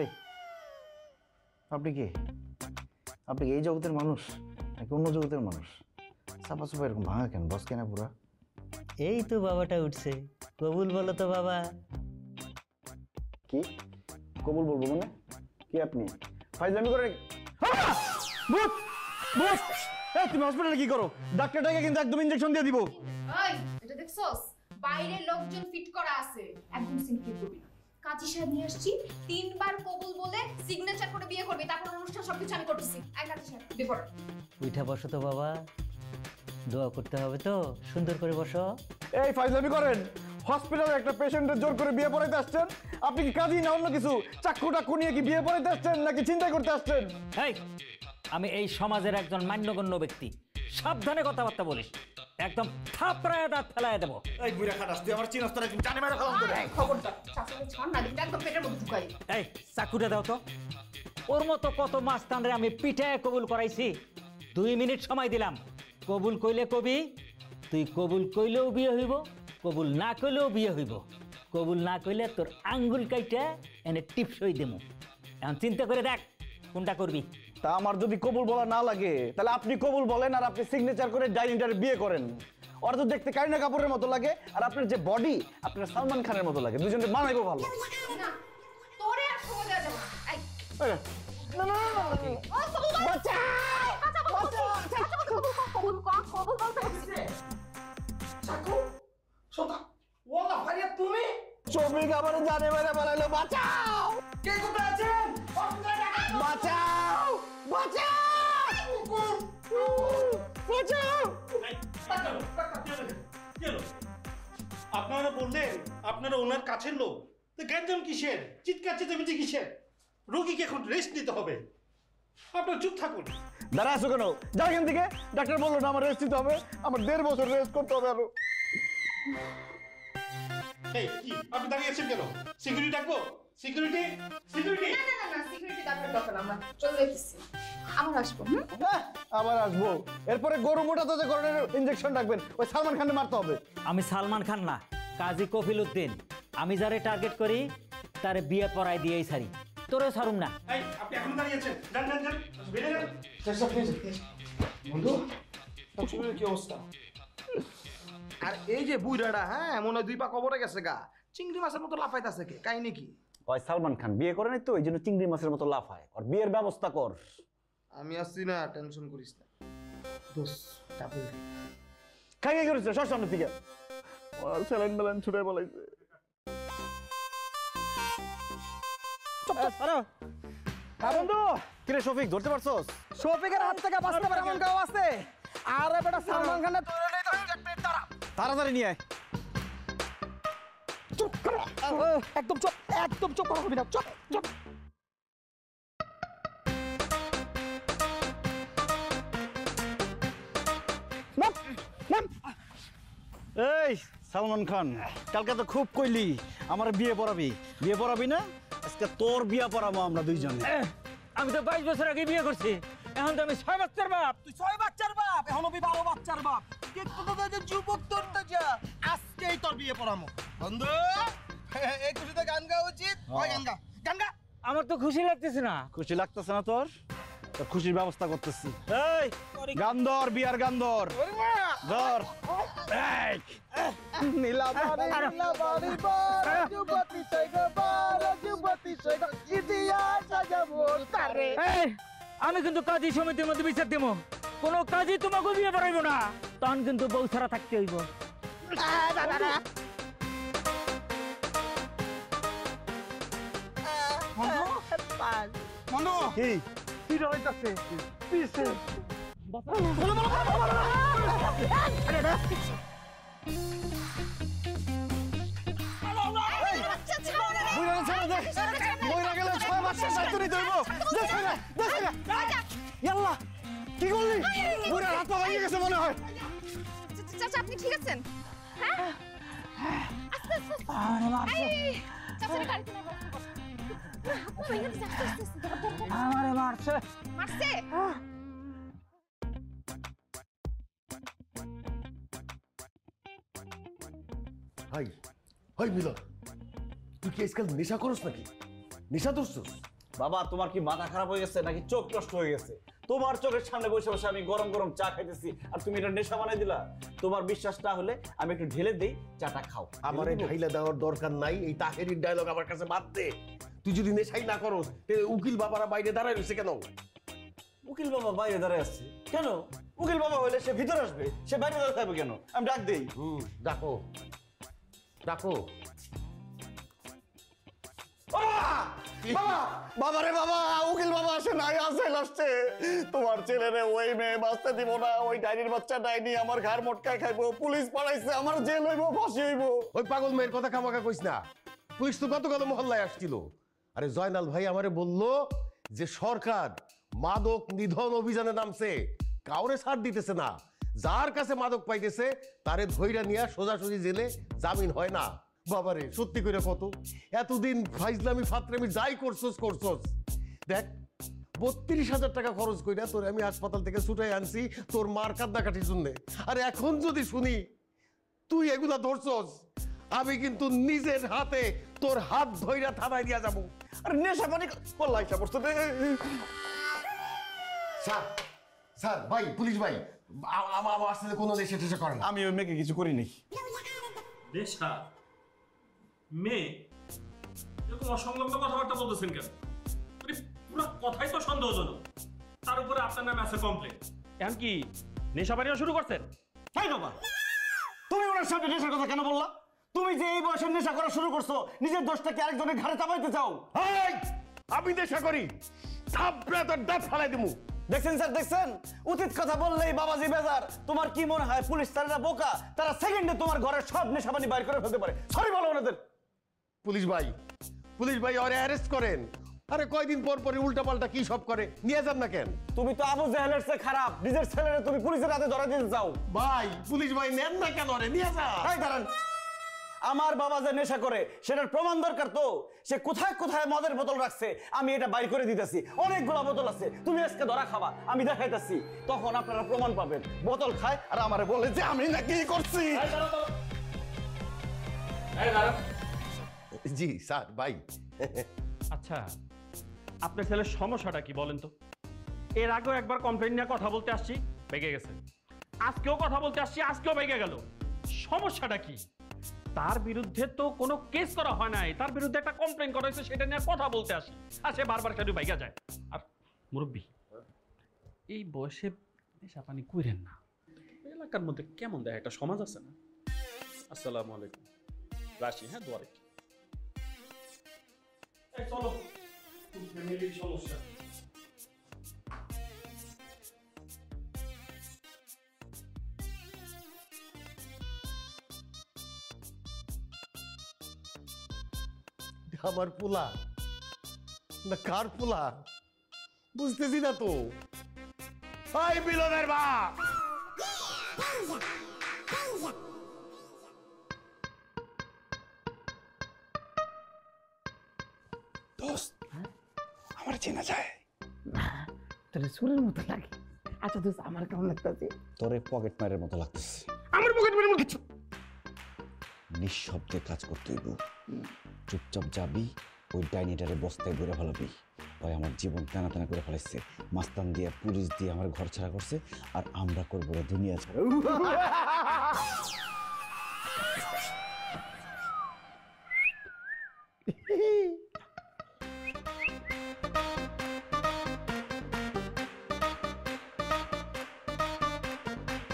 এই আপনি কে? আপনি কি এই জগতের মানুষ নাকি অন্য জগতের মানুষ? চাপা চাপা এরকম ভাঙা কেন? বস কেনা পুরা? এই তো বাবাটা উঠছে, কবুল বলো তো বাবা। কি কবুল বলবো মানে? কি আপনি ফাইজলামি করে? তুমি হসপিটালে কি করো? ডাক্তারটাকে কিন্তু একদম ইনজেকশন দিয়ে দিব। এই এটা দেখছস? বাইরে লোকজন ফিট করা আছে, একদম সিম্পল করবি না। কাজী সাহেব নিয়ে আসছি, 3 বার কবুল বলে সিগনেচার করে বিয়ে করবি, তারপর অনুষ্ঠান সবকিছু আমি করতেছি। আই কাজী সাহেব বিপর উঠা বসো তো বাবা, দোয়া করতে হবে তো, সুন্দর করে বসো। এই ফাইজলামি করেন? হসপিটালে একটা পেশেন্টের জোর করে বিয়ে পড়াইতে আসছেন? আপনি কি কাজী না অন্য কিছু? চাক্ষু টাক্ষু নিয়ে কি বিয়ে পড়াইতে আসছেন নাকি চিন্তা করতে আসছেন? এই আমি এই সমাজের একজন মান্যগণ্য ব্যক্তি, সাবধানে কথাবার্তা বলিস, একদম থাপড়ায় দাঁত ফেলায় দেবো। এই বুড়া খাটাস, তুই আমার চিনস তোরা জানি মারা খালাম তোরে। খবরদার চাচাকে ছাড় না, কিন্তু একদম পেটের মধ্যে ঢুকাই। এই চাকুটা দাও তো। ওর মতো কত মাস্তানরে আমি পিঠায় কবুল করাইছি। 2 মিনিট সময় দিলাম, কবুল কইলে কবি, তুই কবুল কইলেও বিয়ে হইব, কবুল না কইলেও বিয়ে হইব। কবুল না কইলে তোর আঙ্গুল কাইটা এনে টিপসই দেবো। এখন চিন্তা করে দেখ কোনটা করবি। তা আমার যদি কবুল বলা না লাগে তাহলে আপনি কবুল বলেন আর আপনি সিগনেচার করে ডাইনিংটারে বিয়ে করেন। ওরা তো দেখতে কারিনা কাপুরের মতো লাগে আর আপনার যে বডি আপনার সালমান খানের মতো লাগে, দুজনকে মানাইবো ভালো। না তোরে আর সময় দেওয়া যাবে না। এই না না ও কবুল বল, বাঁচাও বাঁচাও কবুল কর, কবুল বলতে হচ্ছে। চাকু সোতা ওলা ভাইয়া তুমি ছবি খাবার জানে মেরে বলাইলো বাঁচাও কে কোথায় আছেন? হসপিটালে ডাকা বাঁচাও বাঁচাও বাঁচাও। আপনারা বললেন আপনারা ওনার কাছের লোক, তো জ্ঞানজন কিসের? চিৎকার চেঁচামেচি কিসের? রোগীকে এখন রেস্ট নিতে হবে, আপনারা চুপ থাকুন। দাঁড়া আছো কেন? যা এখান থেকে। ডাক্তার বললো না আমার রেস্ট নিতে হবে, আমার 1.5 বছর রেস্ট করতে হবে আরো। এই কি আপনি দাঁড়িয়ে আছেন কেন? সিকিউরিটি ডাকবো? সিকিউরিটি সিকিউরিটি না সিকিউরিটি দরকার আমরা চলে যাইতেছি। আমার আসবো। হ্যাঁ আবার আসবো। এরপরে গরু মোটা তাজা করণের ইনজেকশন রাখবেন, ওই সালমান খানকে মারতে হবে। আমি সালমান খান না, কাজী কফিল উদ্দিন। আমি যারে টার্গেট করি তারে বিয়ে পড়াই দিয়েই ছাড়ি, তোরেও ছাড়ুম না। এই আপনি এখন দাঁড়িয়ে আছেন, যান যান যান বেরিয়ে যান। বন্ধু তোর শরীরের কি অবস্থা? আর এই যে বুইড়াটা, হ্যাঁ মনে হয় 2 পা কবরে গেছে গা, চিংড়ি মাছের মতো লাফাইতাছে কে? কাহিনী কি? ওই সালমান খান বিয়ে করে নাই তো এই জন্য চিংড়ি মাছের মতো লাফায়। আর বিয়ের ব্যবস্থা কর। আমি আসছি না, টেনশন করিস না দোস। চাপে খাই খাই করেছে সব সামনে থেকে। আর স্যালাইন মেলাইন ছুটে বলাইছে। বন্ধু কিরে শফিক ধরতে পারছস? শফিকের হাত থেকে বাঁচতে পারে এমন কেউ আছে? আরে বেটা সালমান খানের তোরে নেই তো 1 মিনিট দাঁড়া। তাড়াতাড়ি নিয়ে আয়। চুপ কর, একদম চুপ, একদম চুপ করো না, চুপ চুপ। নাম নাম। এই সালমান খান, কালকে তো খুব কইলি আমার বিয়ে পড়াবি। বিয়ে পড়াবি না? আজকে তোর বিয়ে পড়াবো আমরা দুইজনে। আমি তো 22 বছর আগে বিয়ে করছি, এখন তো আমি 6 বাচ্চার বাপ। তুই 6 বাচ্চার বাপ, এখন আমি 12 বাচ্চার বাপ। কিন্তু তোদের যে যুবক তোরটা যা, আজকেই তোর বিয়ে পড়ামো। বন্ধু এই খুশিতে গান গাওয়া উচিত। ওই গান গা, গান গা। আমার তো খুশি লাগতেছে না। খুশি লাগতেছে না তোর? তোর খুশির ব্যবস্থা করতেছি। এই গান ধর, বিয়ার গান ধর। ধর। এই নীলাবাড়ি নীলাবাড়ি বার যুবতী সৈগো বার যুবতী সৈগো ইতিহাস সাজাবো তারে। এই, আমি কিন্তু কাজী সমিতির মধ্যে বিচার দেবো, কোনো কাজই তোমাকে বিয়ে পড়াইবো না, তখন কিন্তু বউ ছাড়া থাকতে হইব। বন্ধু কি কি রইতাছে পিছে বুইরা ছাড়া দে। বইরা গেলে 6 মাসের দায়িত্ব নিতে হইব। দে ছাড়া, দে ছাড়া। ইয়াল্লাহ কি করলি? বুইরা হাত পা ভেঙে গেছে মনে হয়। চাচা আপনি ঠিক আছেন? হ্যাঁ আস্তে আস্তে আরে মারছে, চাচার গাড়িতে না বসতে বসতে আমারে মারছে। মারছে। হাই হাই মিলন, তুই কি আজকাল নেশা করস নাকি? নেশা ধরছস? বাবা তোমার কি মাথা খারাপ হয়ে গেছে নাকি চোখ নষ্ট হয়ে গেছে? তোমার চোখের সামনে বসে বসে আমি গরম গরম চা খাইতেছি আর তুমি এটা নেশা বানাই দিলা। তোমার বিশ্বাস না হলে আমি একটু ঢেলে দেই, চাটা খাও। আমার এই ঢাইলা দেওয়ার দরকার নাই, এই তাহেরির ডায়লগ আমার কাছে বাদ দে। তুই যদি নেশাই না করস তাহলে উকিল বাবারা বাইরে দাঁড়ায় রয়েছে কেন? উকিল বাবা বাইরে দাঁড়ায় আছে কেন? উকিল বাবা হলে সে ভিতরে আসবে, সে বাইরে দাঁড়াতে হবে কেন? আমি ডাক দেই। ডাকো ডাকো। বাবা রে বাবা, উকিল বাবা আসে নাই, আসে লাস্টে তোমার ছেলেরে ওই মেয়ে বাঁচতে দিব না, ওই ডাইনির বাচ্চা ডাইনি আমার ঘর মটকায় খাইবো, পুলিশ পালাইছে, আমার জেল হইব, ফাঁসি হইব। ওই পাগল মেয়ের কথা কামাকা কইস না। পুলিশ তো গতকাল মহল্লায় আসছিল। আরে জয়নাল ভাই আমারে বলল যে সরকার মাদক নিধন অভিযানে নামছে, কাউরে ছাড় দিতেছে না। যার কাছে মাদক পাইতেছে তারে ধইরা নিয়ে সোজাসুজি জেলে, জামিন হয় না। বাবারে সত্যি করে কত এতদিন ফাইজলামি ফাতরামি যাই করছস দেখ, 32,000 টাকা খরচ কইরা তোর আমি হাসপাতাল থেকে ছুটাই আনছি তোর মার কান্নাকাটির জন্য। আর এখন যদি শুনি তুই এগুলা ধরছস, আমি কিন্তু নিজের হাতে তোর হাত ধইরা থানায় দিয়া যাবো। আর নেশা পানি পল্লাইটা পড়ছে। স্যার স্যার ভাই, পুলিশ ভাই, আমার সাথে কোনো নেশা টেশা করে না। আমি ওই মেয়েকে কিছু করিনি। নেশা? মেয়ে? এরকম অসংলগ্ন কথাবার্তা বলতেছেন কেন? মানে পুরো কথাই তো সন্দেহজনক। তার উপরে আপনার নামে আছে কমপ্লেন। এখন কি নেশা বানিয়ে শুরু করছেন? তাই বাবা, তুমি ওনার সামনে নেশার কথা কেন বললা? তুমি যে এই বয়সে নেশা করা শুরু করছো, নিজের দোষটাকে আরেকজনের ঘাড়ে চাপাইতে চাও। এই, আমি নেশা করি, থাপড়ে তোর দাঁত ফালাই দিমু। দেখছেন স্যার, দেখছেন? উচিত কথা বললেই বাবাজি বেজার। তোমার কি মনে হয় পুলিশ স্যারেরা বোকা? তারা সেকেন্ডে তোমার ঘরের সব নেশাবানি বাইর করে ফেলতে পারে। সরি বলো ওনাদের। পুলিশ ভাই ওরে অ্যারেস্ট করেন। আরে কয়দিন পর পরে উল্টা পাল্টা কি সব করে, নিয়ে যান না কেন? তুমি তো আবু জাহেলের চেয়ে খারাপ, নিজের ছেলেরে তুমি পুলিশের হাতে ধরা দিতে চাও। ভাই পুলিশ ভাই নেন না কেন, রে নিয়ে যা। এই দাঁড়ান, আমার বাবা যে নেশা করে সেটার প্রমাণ দরকার তো। সে কোথায় কোথায় মদের বোতল রাখছে আমি এটা বাইর করে দিতেছি। অনেকগুলো বোতল আছে, তুমি আজকে ধরা খাবা, আমি দেখাইতেছি, তখন আপনারা প্রমাণ পাবেন। বোতল খায় আর আমারে বলে যে আমি নাকি করছি। জি স্যার ভাই। আচ্ছা, আপনার ছেলের সমস্যাটা কি বলেন তো? এর আগেও একবার কমপ্লেন নিয়ে কথা বলতে আসছি, বেগে গেছে। আজকেও কথা বলতে আসছি, আজকেও বেগে গেল। সমস্যাটা কি? তার বিরুদ্ধে তো কোনো কেস করা হয় নাই, তার বিরুদ্ধে একটা কমপ্লেন করা হয়েছে, সেটা নিয়ে কথা বলতে আসি, আর সে বারবার সেটা বাইগা যায়। আর মুরব্বী, এই বয়সে নেশা পানি কইরেন না। এলাকার মধ্যে কেমন দেয় একটা সমাজ আছে না? আসসালামু আলাইকুম, রাশি। হ্যাঁ, দোয়া রেখি। চলো, ফ্যামিলির সমস্যা। আমার পোলা না কার পোলা বুঝতেছি না তো। হাই বিলনের বাপ, দোস্ত, আমার চেনা যায় না, তোর সুরের মতো লাগে। আচ্ছা দোস্ত, আমার কেমন লাগতেছে? তোরে পকেট মারের মতো লাগতেছে। আমার পকেট মেরে মতো নিঃশব্দে কাজ করতে হইব। চুপচাপ যাবি, ওই ডাইনিটারে বস্তায় ঘুরে ফেলাবি। ওই আমার জীবন টানা টানা করে ফেলাইছে, মাস্তান দিয়ে পুলিশ দিয়ে আমার ঘর ছাড়া করছে, আর আমরা করবো দুনিয়া ছাড়া।